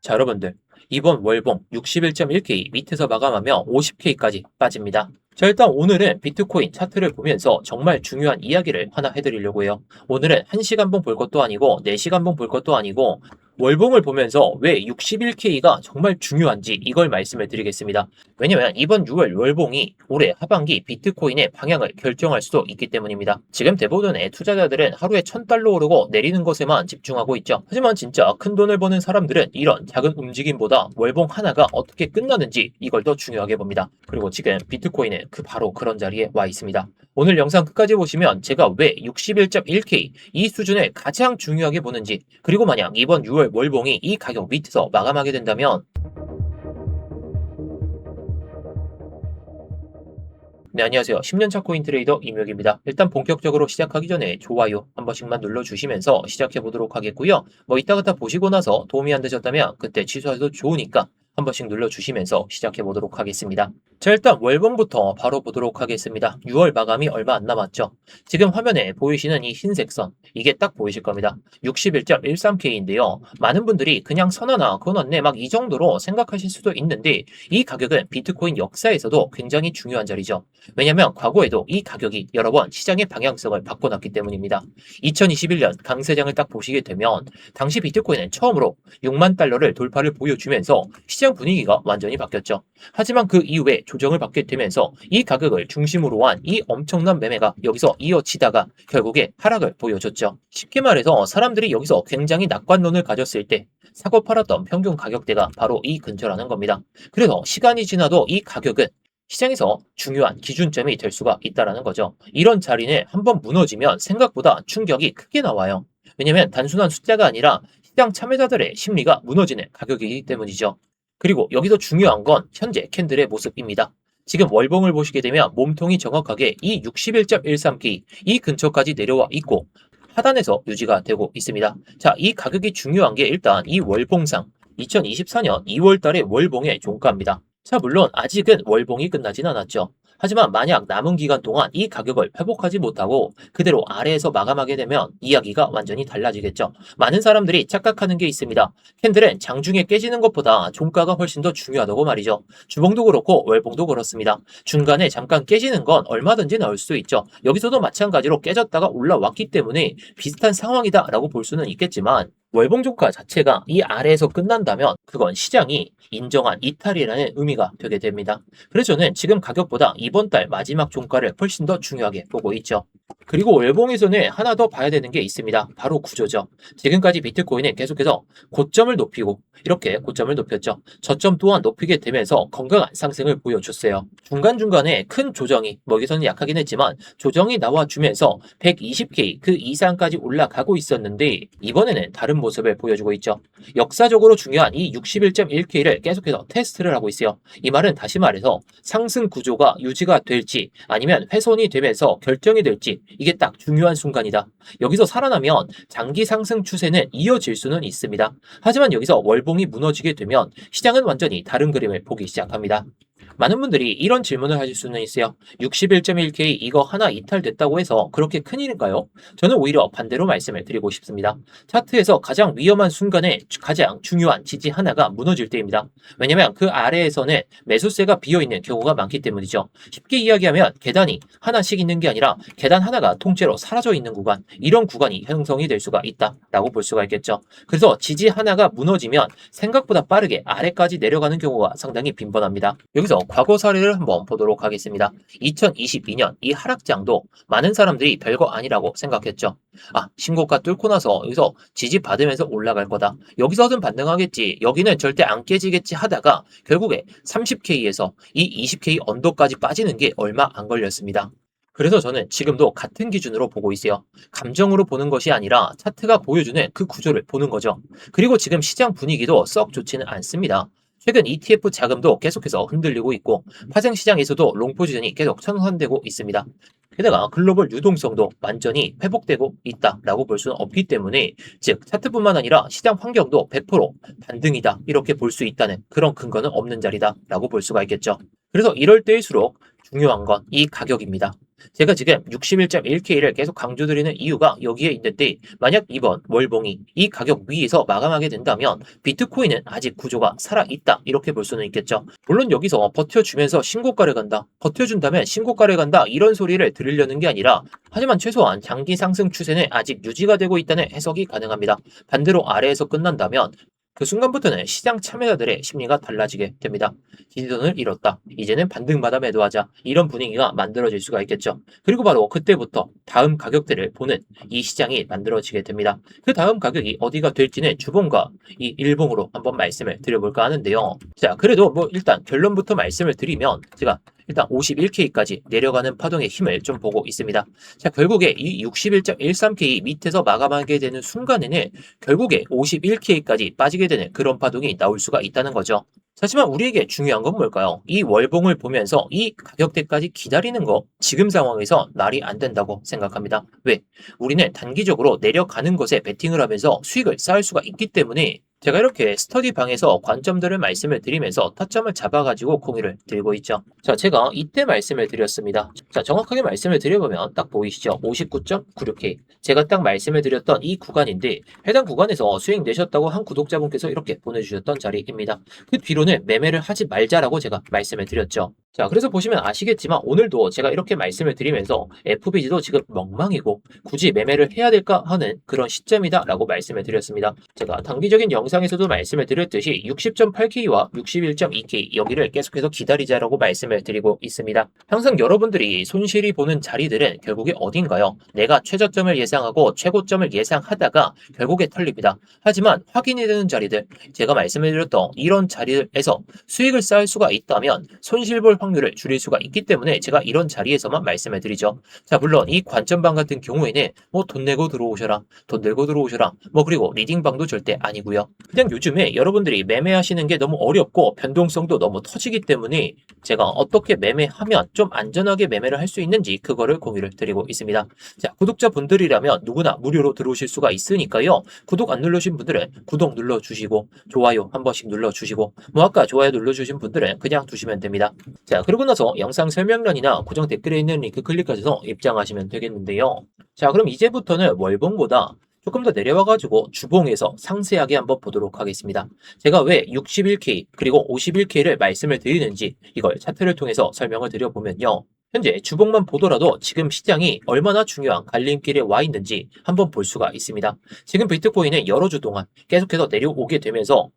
자, 여러분들. 이번 월봉 61.1K 밑에서 마감하며 50K까지 빠집니다. 자, 일단 오늘은 비트코인 차트를 보면서 정말 중요한 이야기를 하나 해드리려고 해요. 오늘은 1시간봉 볼 것도 아니고 4시간봉 볼 것도 아니고 월봉을 보면서 왜 61K가 정말 중요한지 이걸 말씀을 드리겠습니다. 왜냐면 이번 6월 월봉이 올해 하반기 비트코인의 방향을 결정할 수도 있기 때문입니다. 지금 대부분의 투자자들은 하루에 1000달러 오르고 내리는 것에만 집중하고 있죠. 하지만 진짜 큰 돈을 버는 사람들은 이런 작은 움직임보다 월봉 하나가 어떻게 끝나는지 이걸 더 중요하게 봅니다. 그리고 지금 비트코인은 바로 그런 자리에 와 있습니다. 오늘 영상 끝까지 보시면 제가 왜 61.1K 이 수준을 가장 중요하게 보는지, 그리고 만약 이번 6월 월봉이 이 가격 밑에서 마감하게 된다면 네, 안녕하세요. 10년차 코인 트레이더 임혁입니다. 일단 본격적으로 시작하기 전에 좋아요 한 번씩만 눌러주시면서 시작해 보도록 하겠고요. 이따가 보시고 나서 도움이 안 되셨다면 그때 취소해도 좋으니까 한 번씩 눌러주시면서 시작해 보도록 하겠습니다. 자, 일단 월봉부터 바로 보도록 하겠습니다. 6월 마감이 얼마 안 남았죠. 지금 화면에 보이시는 이 흰색 선, 이게 딱 보이실 겁니다. 61.13K인데요. 많은 분들이 그냥 선 하나 그어놨네 막 이 정도로 생각하실 수도 있는데, 이 가격은 비트코인 역사에서도 굉장히 중요한 자리죠. 왜냐면 과거에도 이 가격이 여러 번 시장의 방향성을 바꿔놨기 때문입니다. 2021년 강세장을 딱 보시게 되면 당시 비트코인은 처음으로 6만 달러를 돌파를 보여주면서 시장 분위기가 완전히 바뀌었죠. 하지만 그 이후에 조정을 받게 되면서 이 가격을 중심으로 한 이 엄청난 매매가 여기서 이어지다가 결국에 하락을 보여줬죠. 쉽게 말해서 사람들이 여기서 굉장히 낙관론을 가졌을 때 사고 팔았던 평균 가격대가 바로 이 근처라는 겁니다. 그래서 시간이 지나도 이 가격은 시장에서 중요한 기준점이 될 수가 있다는 거죠. 이런 자리는 한번 무너지면 생각보다 충격이 크게 나와요. 왜냐면 단순한 숫자가 아니라 시장 참여자들의 심리가 무너지는 가격이기 때문이죠. 그리고 여기서 중요한 건 현재 캔들의 모습입니다. 지금 월봉을 보시게 되면 몸통이 정확하게 이 61.13K 이 근처까지 내려와 있고 하단에서 유지가 되고 있습니다. 자, 이 가격이 중요한 게 일단 이 월봉상 2024년 2월 달의 월봉의 종가입니다. 자, 물론 아직은 월봉이 끝나진 않았죠. 하지만 만약 남은 기간 동안 이 가격을 회복하지 못하고 그대로 아래에서 마감하게 되면 이야기가 완전히 달라지겠죠. 많은 사람들이 착각하는 게 있습니다. 캔들은 장중에 깨지는 것보다 종가가 훨씬 더 중요하다고 말이죠. 주봉도 그렇고 월봉도 그렇습니다. 중간에 잠깐 깨지는 건 얼마든지 나올 수 있죠. 여기서도 마찬가지로 깨졌다가 올라왔기 때문에 비슷한 상황이다라고 볼 수는 있겠지만, 월봉 종가 자체가 이 아래에서 끝난다면 그건 시장이 인정한 이탈이라는 의미가 되게 됩니다. 그래서 저는 지금 가격보다 이번 달 마지막 종가를 훨씬 더 중요하게 보고 있죠. 그리고 월봉에서는 하나 더 봐야 되는 게 있습니다. 바로 구조죠. 지금까지 비트코인은 계속해서 고점을 높이고 이렇게 고점을 높였죠. 저점 또한 높이게 되면서 건강한 상승을 보여줬어요. 중간중간에 큰 조정이, 여기서는 약하긴 했지만 조정이 나와주면서 120K 그 이상까지 올라가고 있었는데 이번에는 다른 모습을 보여주고 있죠. 역사적으로 중요한 이 61.1K를 계속해서 테스트를 하고 있어요. 이 말은 다시 말해서 상승 구조가 유지가 될지 아니면 훼손이 되면서 결정이 될지 이게 딱 중요한 순간이다. 여기서 살아나면 장기 상승 추세는 이어질 수는 있습니다. 하지만 여기서 월봉이 무너지게 되면 시장은 완전히 다른 그림을 보기 시작합니다. 많은 분들이 이런 질문을 하실 수는 있어요. 61.1K 이거 하나 이탈됐다고 해서 그렇게 큰일인가요? 저는 오히려 반대로 말씀을 드리고 싶습니다. 차트에서 가장 위험한 순간에 가장 중요한 지지 하나가 무너질 때입니다. 왜냐면 그 아래에서는 매수세가 비어있는 경우가 많기 때문이죠. 쉽게 이야기하면 계단이 하나씩 있는 게 아니라 계단 하나가 통째로 사라져 있는 구간, 이런 구간이 형성이 될 수가 있다라고 볼 수가 있겠죠. 그래서 지지 하나가 무너지면 생각보다 빠르게 아래까지 내려가는 경우가 상당히 빈번합니다. 여기서 과거 사례를 한번 보도록 하겠습니다. 2022년 이 하락장도 많은 사람들이 별거 아니라고 생각했죠. 신고가 뚫고 나서 여기서 지지 받으면서 올라갈 거다. 여기서든 반등하겠지. 여기는 절대 안 깨지겠지 하다가 결국에 30K에서 이 20K 언더까지 빠지는 게 얼마 안 걸렸습니다. 그래서 저는 지금도 같은 기준으로 보고 있어요. 감정으로 보는 것이 아니라 차트가 보여주는 그 구조를 보는 거죠. 그리고 지금 시장 분위기도 썩 좋지는 않습니다. 최근 ETF 자금도 계속해서 흔들리고 있고 파생시장에서도 롱 포지션이 계속 청산되고 있습니다. 게다가 글로벌 유동성도 완전히 회복되고 있다라고 볼 수는 없기 때문에, 즉 차트뿐만 아니라 시장 환경도 100% 반등이다 이렇게 볼 수 있다는 그런 근거는 없는 자리다라고 볼 수가 있겠죠. 그래서 이럴 때일수록 중요한 건 이 가격입니다. 제가 지금 61.1K를 계속 강조드리는 이유가 여기에 있는데 만약 이번 월봉이 이 가격 위에서 마감하게 된다면 비트코인은 아직 구조가 살아있다 이렇게 볼 수는 있겠죠. 물론 여기서 버텨주면서 신고가를 간다, 버텨준다면 신고가를 간다 이런 소리를 들으려는 게 아니라 하지만 최소한 장기 상승 추세는 아직 유지가 되고 있다는 해석이 가능합니다. 반대로 아래에서 끝난다면 그 순간부터는 시장 참여자들의 심리가 달라지게 됩니다. 지지선을 잃었다. 이제는 반등받아 매도하자. 이런 분위기가 만들어질 수가 있겠죠. 그리고 바로 그때부터 다음 가격대를 보는 이 시장이 만들어지게 됩니다. 그 다음 가격이 어디가 될지는 주봉과 이 일봉으로 한번 말씀을 드려볼까 하는데요. 자, 그래도 뭐 일단 결론부터 말씀을 드리면 제가 일단 51K까지 내려가는 파동의 힘을 좀 보고 있습니다. 자, 결국에 이 61.13K 밑에서 마감하게 되는 순간에는 결국에 51K까지 빠지게 되는 그런 파동이 나올 수가 있다는 거죠. 하지만 우리에게 중요한 건 뭘까요? 이 월봉을 보면서 이 가격대까지 기다리는 거 지금 상황에서 말이 안 된다고 생각합니다. 왜? 우리는 단기적으로 내려가는 것에 베팅을 하면서 수익을 쌓을 수가 있기 때문에 제가 이렇게 스터디 방에서 관점들을 말씀을 드리면서 타점을 잡아가지고 공유를 드리고 있죠. 자, 제가 이때 말씀을 드렸습니다. 자, 정확하게 말씀을 드려보면 딱 보이시죠? 59.96K. 제가 딱 말씀을 드렸던 이 구간인데 해당 구간에서 수익 내셨다고 한 구독자분께서 이렇게 보내주셨던 자리입니다. 그 뒤로는 매매를 하지 말자라고 제가 말씀을 드렸죠. 자, 그래서 보시면 아시겠지만 오늘도 제가 이렇게 말씀을 드리면서 FBG도 지금 멍망이고 굳이 매매를 해야 될까 하는 그런 시점이다라고 말씀을 드렸습니다. 제가 단기적인 영상에서도 말씀을 드렸듯이 60.8K와 61.2K 여기를 계속해서 기다리자라고 말씀을 드리고 있습니다. 항상 여러분들이 손실이 보는 자리들은 결국에 어딘가요? 내가 최저점을 예상하고 최고점을 예상하다가 결국에 털립니다. 하지만 확인이 되는 자리들, 제가 말씀을 드렸던 이런 자리에서 수익을 쌓을 수가 있다면 손실 볼 확률을 줄일 수가 있기 때문에 제가 이런 자리에서만 말씀을 드리죠. 자, 물론 이 관점방 같은 경우에는 뭐 돈 내고 들어오셔라, 돈 내고 들어오셔라, 뭐 그리고 리딩방도 절대 아니고요. 그냥 요즘에 여러분들이 매매하시는 게 너무 어렵고 변동성도 너무 터지기 때문에 제가 어떻게 매매하면 좀 안전하게 매매를 할 수 있는지 그거를 공유를 드리고 있습니다. 자, 구독자분들이라면 누구나 무료로 들어오실 수가 있으니까요. 구독 안 눌러주신 분들은 구독 눌러주시고 좋아요 한 번씩 눌러주시고 뭐 아까 좋아요 눌러주신 분들은 그냥 두시면 됩니다. 자, 그러고 나서 영상 설명란이나 고정 댓글에 있는 링크 클릭하셔서 입장하시면 되겠는데요. 자, 그럼 이제부터는 월봉보다 조금 더 내려와가지고 주봉에서 상세하게 한번 보도록 하겠습니다. 제가 왜 61K 그리고 51K를 말씀을 드리는지 이걸 차트를 통해서 설명을 드려보면요. 현재 주봉만 보더라도 지금 시장이 얼마나 중요한 갈림길에 와 있는지 한번 볼 수가 있습니다. 지금 비트코인은 여러 주 동안 계속해서 내려오게 되면서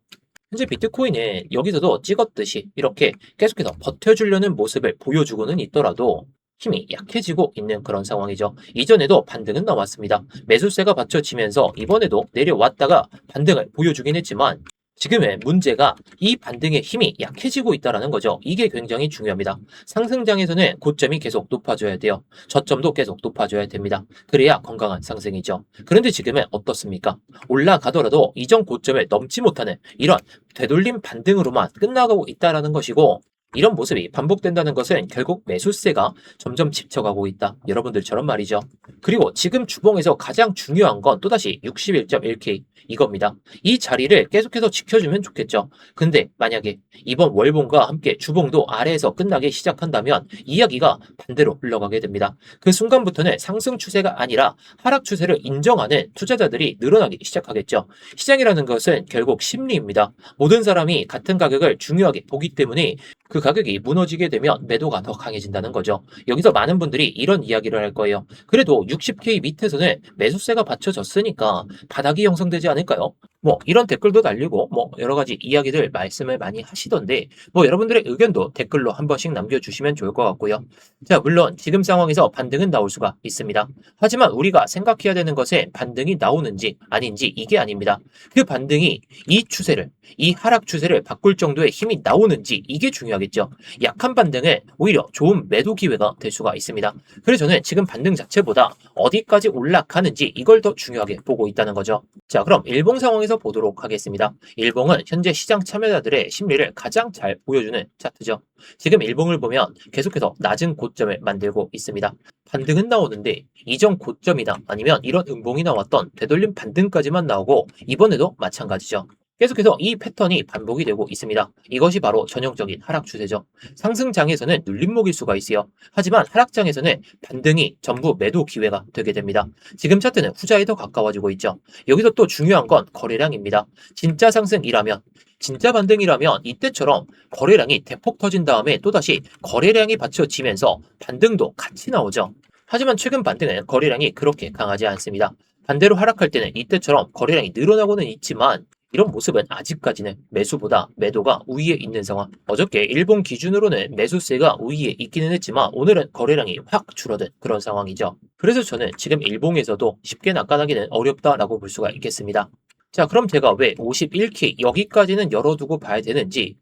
현재 비트코인은 여기서도 찍었듯이 이렇게 계속해서 버텨주려는 모습을 보여주고는 있더라도 힘이 약해지고 있는 그런 상황이죠. 이전에도 반등은 나왔습니다. 매수세가 받쳐지면서 이번에도 내려왔다가 반등을 보여주긴 했지만 지금의 문제가 이 반등의 힘이 약해지고 있다는 거죠. 이게 굉장히 중요합니다. 상승장에서는 고점이 계속 높아져야 돼요. 저점도 계속 높아져야 됩니다. 그래야 건강한 상승이죠. 그런데 지금은 어떻습니까? 올라가더라도 이전 고점을 넘지 못하는 이런 되돌림 반등으로만 끝나가고 있다는 것이고 이런 모습이 반복된다는 것은 결국 매수세가 점점 집쳐가고 있다. 여러분들처럼 말이죠. 그리고 지금 주봉에서 가장 중요한 건 또다시 61.1K 이겁니다. 이 자리를 계속해서 지켜주면 좋겠죠. 근데 만약에 이번 월봉과 함께 주봉도 아래에서 끝나기 시작한다면 이야기가 반대로 흘러가게 됩니다. 그 순간부터는 상승 추세가 아니라 하락 추세를 인정하는 투자자들이 늘어나기 시작하겠죠. 시장이라는 것은 결국 심리입니다. 모든 사람이 같은 가격을 중요하게 보기 때문에 그 가격이 무너지게 되면 매도가 더 강해진다는 거죠. 여기서 많은 분들이 이런 이야기를 할 거예요. 그래도 60K 밑에서는 매수세가 받쳐졌으니까 바닥이 형성되지 않을까요? 뭐 이런 댓글도 달리고 뭐 여러 가지 이야기들 말씀을 많이 하시던데 뭐 여러분들의 의견도 댓글로 한 번씩 남겨주시면 좋을 것 같고요. 자, 물론 지금 상황에서 반등은 나올 수가 있습니다. 하지만 우리가 생각해야 되는 것은 반등이 나오는지 아닌지 이게 아닙니다. 그 반등이 이 추세를 이 하락 추세를 바꿀 정도의 힘이 나오는지 이게 중요하겠죠. 약한 반등은 오히려 좋은 매도 기회가 될 수가 있습니다. 그래서 저는 지금 반등 자체보다 어디까지 올라가는지 이걸 더 중요하게 보고 있다는 거죠. 자, 그럼 일봉 상황에서 보도록 하겠습니다. 일봉은 현재 시장 참여자들의 심리를 가장 잘 보여주는 차트죠. 지금 일봉을 보면 계속해서 낮은 고점을 만들고 있습니다. 반등은 나오는데 이전 고점이나 아니면 이런 음봉이 나왔던 되돌림 반등까지만 나오고 이번에도 마찬가지죠. 계속해서 이 패턴이 반복이 되고 있습니다. 이것이 바로 전형적인 하락 추세죠. 상승장에서는 눌림목일 수가 있어요. 하지만 하락장에서는 반등이 전부 매도 기회가 되게 됩니다. 지금 차트는 후자에 더 가까워지고 있죠. 여기서 또 중요한 건 거래량입니다. 진짜 상승이라면, 진짜 반등이라면 이때처럼 거래량이 대폭 터진 다음에 또다시 거래량이 받쳐지면서 반등도 같이 나오죠. 하지만 최근 반등은 거래량이 그렇게 강하지 않습니다. 반대로 하락할 때는 이때처럼 거래량이 늘어나고는 있지만 이런 모습은 아직까지는 매수보다 매도가 우위에 있는 상황. 어저께 일본 기준으로는 매수세가 우위에 있기는 했지만 오늘은 거래량이 확 줄어든 그런 상황이죠. 그래서 저는 지금 일봉에서도 쉽게 낙관하기는 어렵다라고 볼 수가 있겠습니다. 자, 그럼 제가 왜 51K 여기까지는 열어두고 봐야 되는지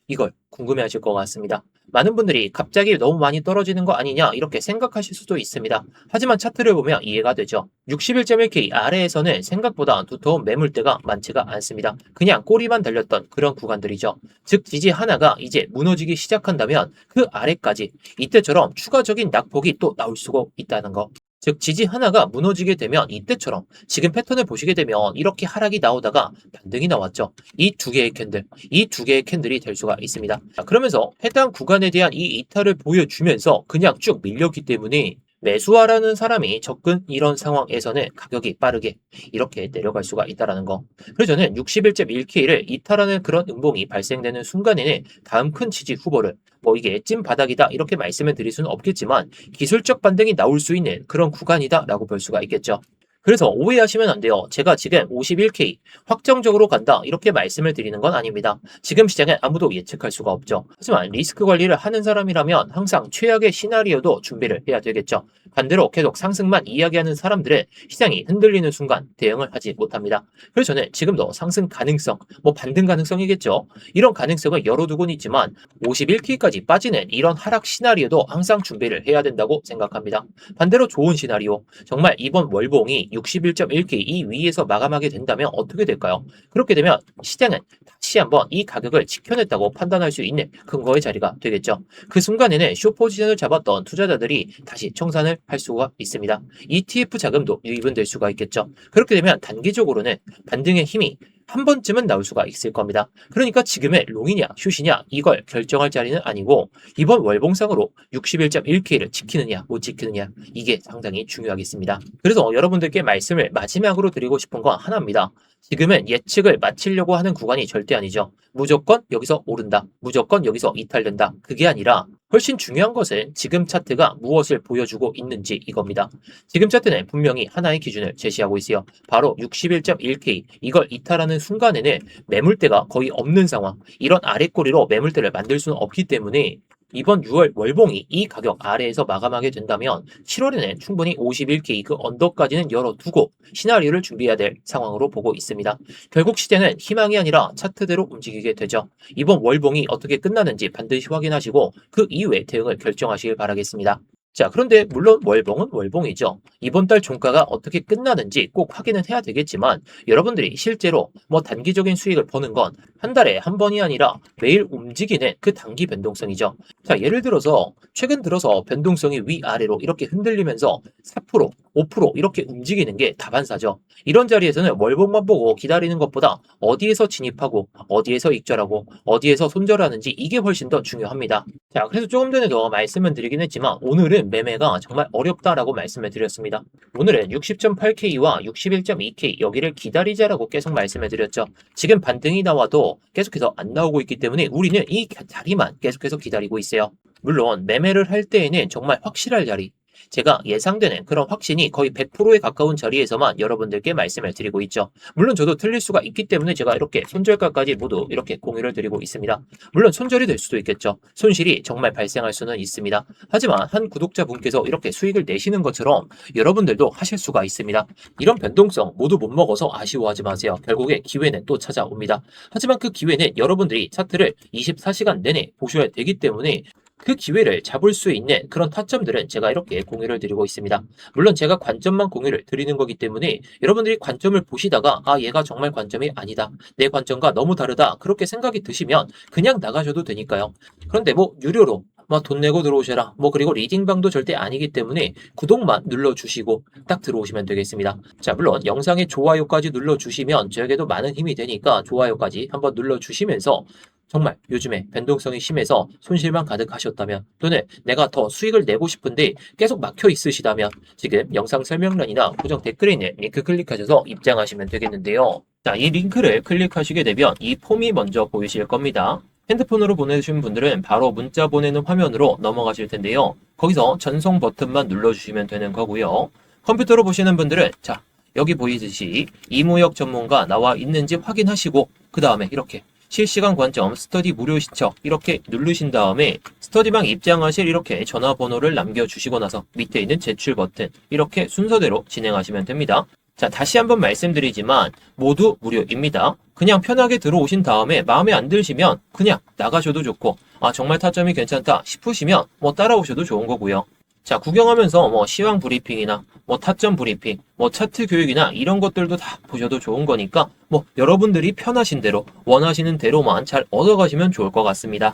이걸 궁금해하실 것 같습니다. 많은 분들이 갑자기 너무 많이 떨어지는 거 아니냐 이렇게 생각하실 수도 있습니다. 하지만 차트를 보면 이해가 되죠. 61.1K 아래에서는 생각보다 두터운 매물대가 많지가 않습니다. 그냥 꼬리만 달렸던 그런 구간들이죠. 즉 지지 하나가 이제 무너지기 시작한다면 그 아래까지 이때처럼 추가적인 낙폭이 또 나올 수가 있다는 거. 즉 지지 하나가 무너지게 되면 이때처럼 지금 패턴을 보시게 되면 이렇게 하락이 나오다가 반등이 나왔죠. 이 두 개의 캔들, 이 두 개의 캔들이 될 수가 있습니다. 자, 그러면서 해당 구간에 대한 이 이탈을 보여주면서 그냥 쭉 밀렸기 때문에 매수하라는 사람이 접근 이런 상황에서는 가격이 빠르게 이렇게 내려갈 수가 있다는 거. 그래서 저는 61.1K를 이탈하는 그런 음봉이 발생되는 순간에는 다음 큰 지지 후보를 이게 찐 바닥이다 이렇게 말씀을 드릴 수는 없겠지만 기술적 반등이 나올 수 있는 그런 구간이다 라고 볼 수가 있겠죠. 그래서 오해하시면 안 돼요. 제가 지금 51K 확정적으로 간다 이렇게 말씀을 드리는 건 아닙니다. 지금 시장은 아무도 예측할 수가 없죠. 하지만 리스크 관리를 하는 사람이라면 항상 최악의 시나리오도 준비를 해야 되겠죠. 반대로 계속 상승만 이야기하는 사람들은 시장이 흔들리는 순간 대응을 하지 못합니다. 그래서 저는 지금도 상승 가능성, 반등 가능성이겠죠. 이런 가능성을 열어두고는 있지만 51K까지 빠지는 이런 하락 시나리오도 항상 준비를 해야 된다고 생각합니다. 반대로 좋은 시나리오, 정말 이번 월봉이 61.1K 이 위에서 마감하게 된다면 어떻게 될까요? 그렇게 되면 시장은 다시 한번 이 가격을 지켜냈다고 판단할 수 있는 근거의 자리가 되겠죠. 그 순간에는 숏포지션을 잡았던 투자자들이 다시 청산을 할 수가 있습니다. ETF 자금도 유입은 될 수가 있겠죠. 그렇게 되면 단기적으로는 반등의 힘이 한 번쯤은 나올 수가 있을 겁니다. 그러니까 지금의 롱이냐 숏이냐 이걸 결정할 자리는 아니고 이번 월봉상으로 61.1K를 지키느냐 못 지키느냐 이게 상당히 중요하겠습니다. 그래서 여러분들께 말씀을 마지막으로 드리고 싶은 건 하나입니다. 지금은 예측을 마치려고 하는 구간이 절대 아니죠. 무조건 여기서 오른다. 무조건 여기서 이탈된다. 그게 아니라 훨씬 중요한 것은 지금 차트가 무엇을 보여주고 있는지 이겁니다. 지금 차트는 분명히 하나의 기준을 제시하고 있어요. 바로 61.1K 이걸 이탈하는 순간에는 매물대가 거의 없는 상황, 이런 아래꼬리로 매물대를 만들 수는 없기 때문에 이번 6월 월봉이 이 가격 아래에서 마감하게 된다면 7월에는 충분히 51K 그 언더까지는 열어두고 시나리오를 준비해야 될 상황으로 보고 있습니다. 결국 시장은 희망이 아니라 차트대로 움직이게 되죠. 이번 월봉이 어떻게 끝나는지 반드시 확인하시고 그 이후에 대응을 결정하시길 바라겠습니다. 자, 그런데 물론 월봉은 월봉이죠. 이번 달 종가가 어떻게 끝나는지 꼭 확인은 해야 되겠지만 여러분들이 실제로 단기적인 수익을 버는 건 한 달에 한 번이 아니라 매일 움직이는 그 단기 변동성이죠. 자, 예를 들어서 최근 들어서 변동성이 위아래로 이렇게 흔들리면서 4%, 5% 이렇게 움직이는 게 다반사죠. 이런 자리에서는 월봉만 보고 기다리는 것보다 어디에서 진입하고 어디에서 익절하고 어디에서 손절하는지 이게 훨씬 더 중요합니다. 자, 그래서 조금 전에도 말씀을 드리긴 했지만 오늘은 매매가 정말 어렵다라고 말씀을 드렸습니다. 오늘은 60.8K와 61.2K 여기를 기다리자라고 계속 말씀을 드렸죠. 지금 반등이 나와도 계속해서 안 나오고 있기 때문에 우리는 이 자리만 계속해서 기다리고 있어요. 물론 매매를 할 때에는 정말 확실할 자리, 제가 예상되는 그런 확신이 거의 100%에 가까운 자리에서만 여러분들께 말씀을 드리고 있죠. 물론 저도 틀릴 수가 있기 때문에 제가 이렇게 손절가까지 모두 이렇게 공유를 드리고 있습니다. 물론 손절이 될 수도 있겠죠. 손실이 정말 발생할 수는 있습니다. 하지만 한 구독자분께서 이렇게 수익을 내시는 것처럼 여러분들도 하실 수가 있습니다. 이런 변동성 모두 못 먹어서 아쉬워하지 마세요. 결국에 기회는 또 찾아옵니다. 하지만 그 기회는 여러분들이 차트를 24시간 내내 보셔야 되기 때문에 그 기회를 잡을 수 있는 그런 타점들은 제가 이렇게 공유를 드리고 있습니다. 물론 제가 관점만 공유를 드리는 거기 때문에 여러분들이 관점을 보시다가 얘가 정말 관점이 아니다, 내 관점과 너무 다르다 그렇게 생각이 드시면 그냥 나가셔도 되니까요. 그런데 유료로 막 돈 내고 들어오셔라. 뭐 그리고 리딩방도 절대 아니기 때문에 구독만 눌러주시고 딱 들어오시면 되겠습니다. 자, 물론 영상에 좋아요까지 눌러주시면 저에게도 많은 힘이 되니까 좋아요까지 한번 눌러주시면서 정말 요즘에 변동성이 심해서 손실만 가득하셨다면 또는 내가 더 수익을 내고 싶은데 계속 막혀 있으시다면 지금 영상 설명란이나 고정 댓글에 있는 링크 클릭하셔서 입장하시면 되겠는데요. 자, 이 링크를 클릭하시게 되면 이 폼이 먼저 보이실 겁니다. 핸드폰으로 보내주신 분들은 바로 문자 보내는 화면으로 넘어가실 텐데요. 거기서 전송 버튼만 눌러주시면 되는 거고요. 컴퓨터로 보시는 분들은 자, 여기 보이듯이 이무역 전문가 나와 있는지 확인하시고 그 다음에 이렇게 실시간 관점 스터디 무료 신청 이렇게 누르신 다음에 스터디방 입장하실 이렇게 전화번호를 남겨주시고 나서 밑에 있는 제출 버튼 이렇게 순서대로 진행하시면 됩니다. 자, 다시 한번 말씀드리지만 모두 무료입니다. 그냥 편하게 들어오신 다음에 마음에 안 드시면 그냥 나가셔도 좋고 아 정말 타점이 괜찮다 싶으시면 뭐 따라오셔도 좋은 거고요. 자, 구경하면서 뭐 시황 브리핑이나 뭐 타점 브리핑, 뭐 차트 교육이나 이런 것들도 다 보셔도 좋은 거니까 뭐 여러분들이 편하신 대로 원하시는 대로만 잘 얻어가시면 좋을 것 같습니다.